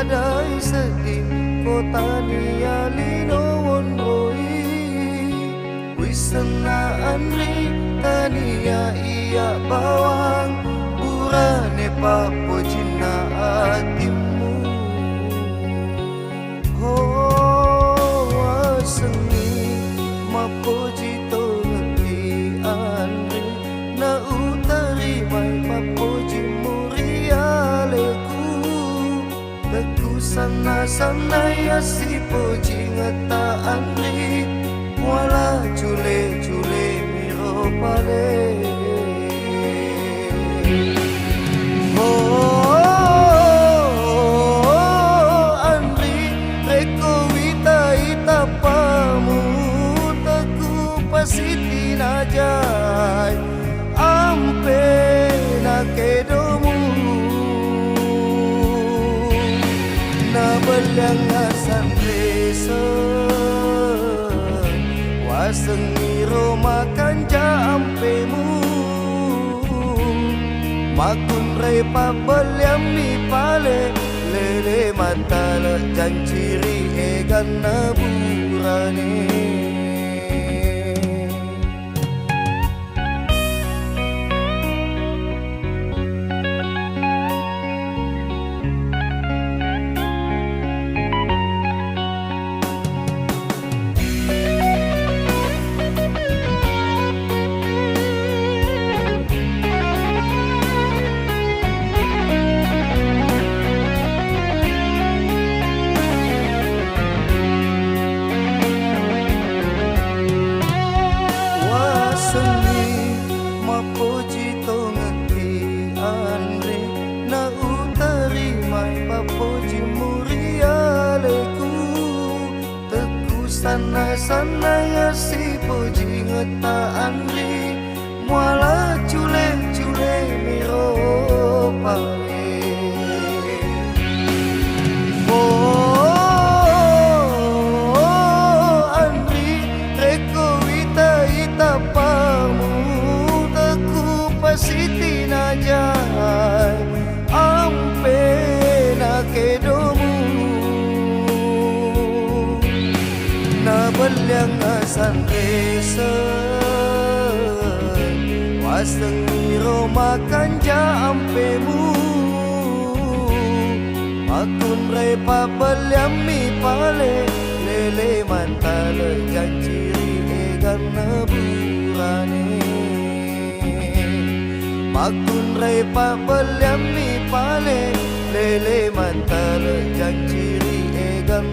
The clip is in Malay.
padai sedih kota nia linowon roi wisna anri tania iya bawang burane papo jina atimu ho wasengi mapoji to ngerti anri na utari mai papoji murialeku teku sana ya si poji ngata anri wala jule miro pale anri reko wita itapamu teku pasiti najai ampe na kedomu na belangasan resa wasengiro makan jampemu makun repa beliami pale lele mata le janciri egan naburane mapoji to ngerti anre na utari mai papoji murialeku teku sana ya si poji ngeta anre muala cule miro pale anri reko wita itapamu pasiti najai ampe na kedomu na belangasan resa wasengiro makan jampemu makun repa beliami pale lele mantale janciri egan naburane makun repa beliami pale lele mantale janciri egan